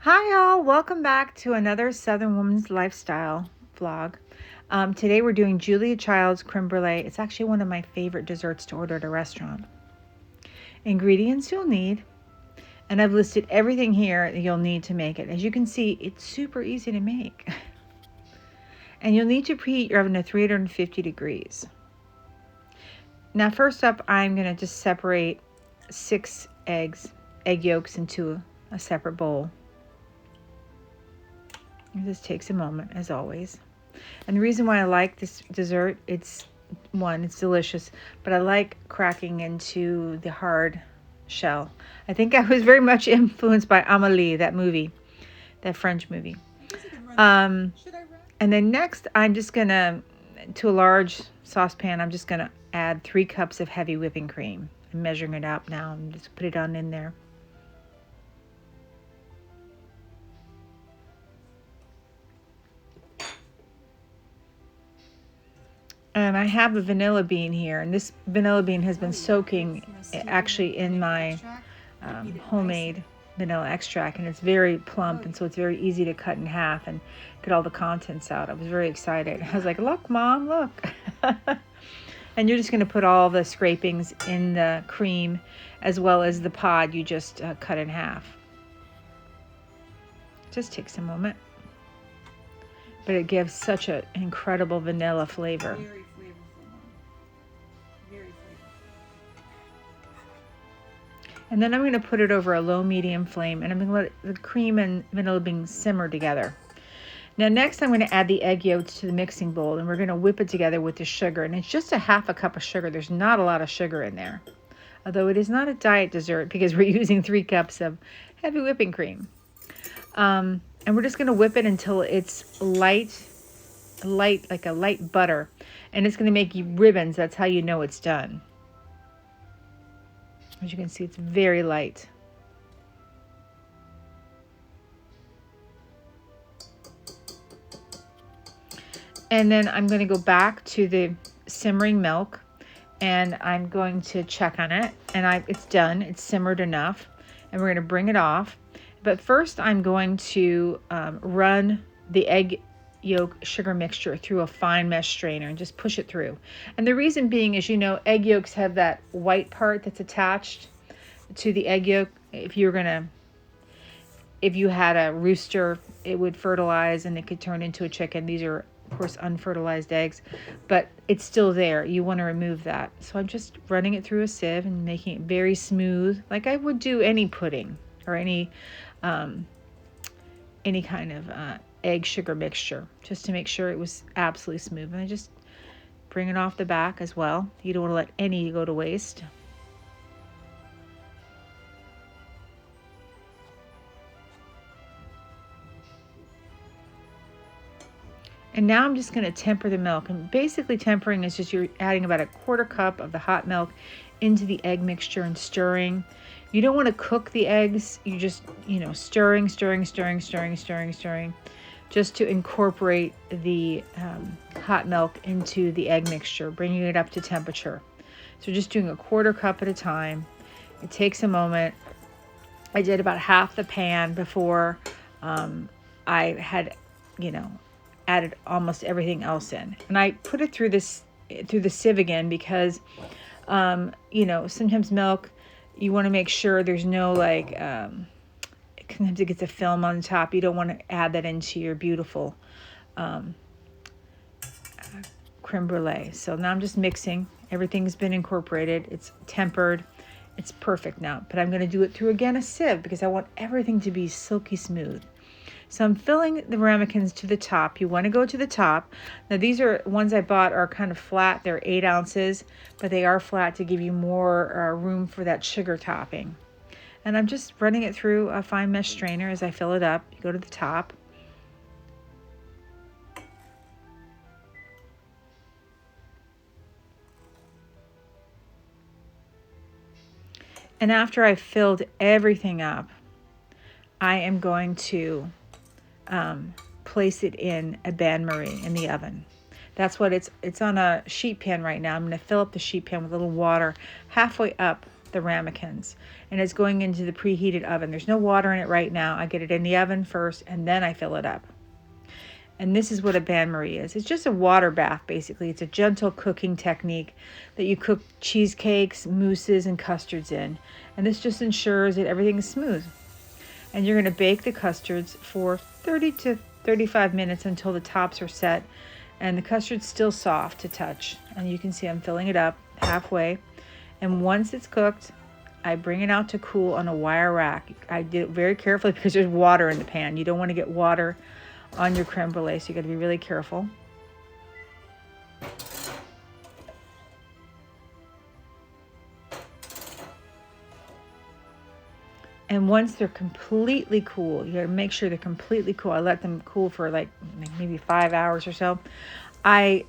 Hi all, welcome back to another Southern Woman's Lifestyle vlog. Today we're doing Julia Child's Crème Brûlée. It's actually one of my favorite desserts to order at a restaurant. Ingredients you'll need, and I've listed everything here that you'll need to make it. As you can see, it's super easy to make. And you'll need to preheat your oven to 350 degrees. Now first up, I'm going to just separate 6 egg yolks into a separate bowl. This takes a moment, as always. And the reason why I like this dessert, it's delicious, but I like cracking into the hard shell. I think I was very much influenced by Amélie, that movie, that French movie. And then next, I'm just gonna, to a large saucepan, I'm just gonna add 3 cups of heavy whipping cream. I'm measuring it up now and just put it on in there. And I have a vanilla bean here, and this vanilla bean has been soaking actually in my homemade vanilla extract, and it's very plump, and so it's very easy to cut in half and get all the contents out. I was very excited. I was like, look, Mom, look. And you're just going to put all the scrapings in the cream as well as the pod you just cut in half. Just takes a moment. But it gives such an incredible vanilla flavor. Very flavorful, Mom. Very flavorful. And then I'm going to put it over a low-medium flame, and I'm going to let the cream and vanilla beans simmer together. Now next I'm going to add the egg yolks to the mixing bowl, and we're going to whip it together with the sugar. And it's just a half a cup of sugar. There's not a lot of sugar in there. Although it is not a diet dessert because we're using 3 cups of heavy whipping cream. And we're just going to whip it until it's light, like a light butter. And it's going to make ribbons. That's how you know it's done. As you can see, it's very light. And then I'm going to go back to the simmering milk, and I'm going to check on it. And it's done. It's simmered enough. And we're going to bring it off. But first I'm going to run the egg yolk sugar mixture through a fine mesh strainer and just push it through. And the reason being is, you know, egg yolks have that white part that's attached to the egg yolk. If you had a rooster, it would fertilize and it could turn into a chicken. These are, of course, unfertilized eggs, but it's still there. You want to remove that. So I'm just running it through a sieve and making it very smooth, like I would do any pudding or any kind of egg sugar mixture, just to make sure it was absolutely smooth. And I just bring it off the back as well. You don't want to let any go to waste. And now I'm just going to temper the milk. And basically tempering is just you're adding about a 1/4 cup of the hot milk into the egg mixture and stirring. You don't want to cook the eggs. You just, stirring, just to incorporate the hot milk into the egg mixture, bringing it up to temperature. So just doing a 1/4 cup at a time. It takes a moment. I did about half the pan before I had, added almost everything else in. And I put it through the sieve again because, sometimes milk, you want to make sure there's no sometimes it gets a film on top. You don't want to add that into your beautiful creme brulee. So now I'm just mixing. Everything's been incorporated. It's tempered. It's perfect now. But I'm going to do it through again a sieve because I want everything to be silky smooth. So I'm filling the ramekins to the top. You want to go to the top. Now these are ones I bought are kind of flat. They're 8 ounces, but they are flat to give you more room for that sugar topping. And I'm just running it through a fine mesh strainer as I fill it up. You go to the top. And after I've filled everything up, I am going to place it in a bain-marie in the oven. That's what it's on a sheet pan right now. I'm going to fill up the sheet pan with a little water halfway up the ramekins, and it's going into the preheated oven. There's no water in it right now. I get it in the oven first, and then I fill it up. And this is what a bain-marie is. It's just a water bath, basically. It's a gentle cooking technique that you cook cheesecakes, mousses, and custards in. And this just ensures that everything is smooth. And you're going to bake the custards for 30 to 35 minutes until the tops are set and the custard's still soft to touch. And you can see I'm filling it up halfway. And once it's cooked, I bring it out to cool on a wire rack. I did it very carefully because there's water in the pan. You don't want to get water on your creme brulee, so you got to be really careful. And once they're completely cool, you got to make sure they're completely cool. I let them cool for like maybe 5 hours or so. You're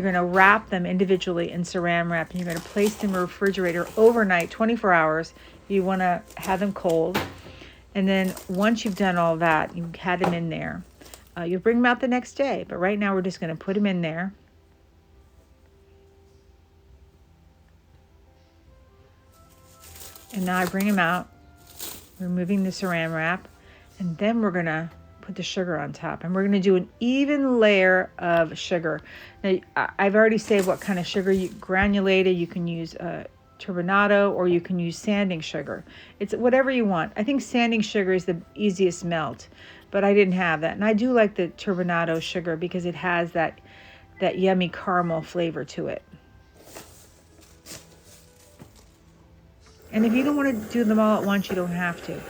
going to wrap them individually in saran wrap, and you're going to place them in the refrigerator overnight, 24 hours. You want to have them cold. And then once you've done all that, you've had them in there. You'll bring them out the next day, but right now we're just going to put them in there. And now I bring them out, removing the saran wrap, and then we're going to put the sugar on top. And we're going to do an even layer of sugar. Now, I've already said what kind of sugar. Granulated, you can use turbinado, or you can use sanding sugar. It's whatever you want. I think sanding sugar is the easiest melt, but I didn't have that. And I do like the turbinado sugar because it has that yummy caramel flavor to it. And if you don't want to do them all at once, you don't have to.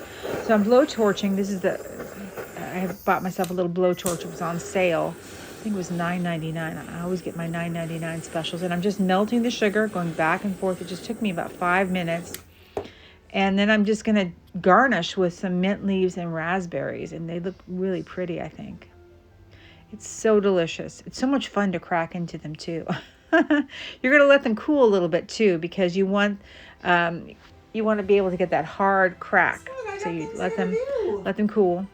So I'm blow torching. I have bought myself a little blow torch. It was on sale. I think it was $9.99. I always get my $9.99 specials. And I'm just melting the sugar, going back and forth. It just took me about 5 minutes. And then I'm just going to garnish with some mint leaves and raspberries. And they look really pretty, I think. It's so delicious. It's so much fun to crack into them, too. You're going to let them cool a little bit, too, because you want to be able to get that hard crack. So you let them cool.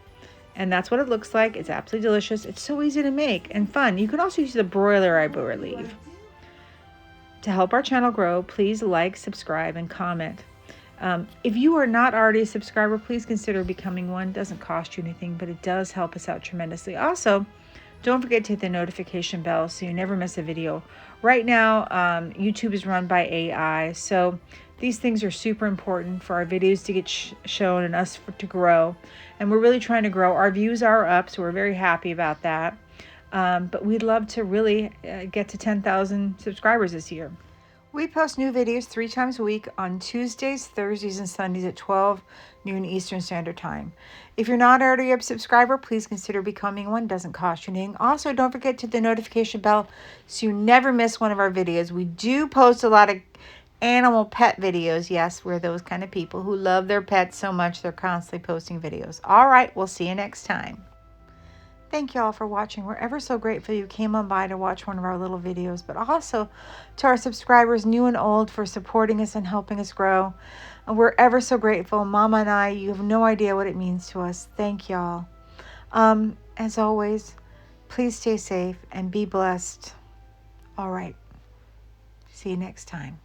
And that's what it looks like. It's absolutely delicious. It's so easy to make and fun. You can also use the broiler, I believe. To help our channel grow, please like, subscribe, and comment. If you are not already a subscriber, please consider becoming one. It doesn't cost you anything, but it does help us out tremendously. Also, don't forget to hit the notification bell so you never miss a video. Right now, YouTube is run by AI, so these things are super important for our videos to get shown and us to grow. And we're really trying to grow. Our views are up, so we're very happy about that. But we'd love to really get to 10,000 subscribers this year. We post new videos 3 times a week on Tuesdays, Thursdays, and Sundays at 12 noon Eastern Standard Time. If you're not already a subscriber, please consider becoming one. It doesn't cost you anything. Also, don't forget to hit the notification bell so you never miss one of our videos. We do post a lot of animal pet videos. Yes, we're those kind of people who love their pets so much they're constantly posting videos. All right, we'll see you next time. Thank you all for watching. We're ever so grateful you came on by to watch one of our little videos, but also to our subscribers, new and old, for supporting us and helping us grow. And we're ever so grateful. Mama and I, you have no idea what it means to us. Thank y'all. As always, please stay safe and be blessed. All right. See you next time.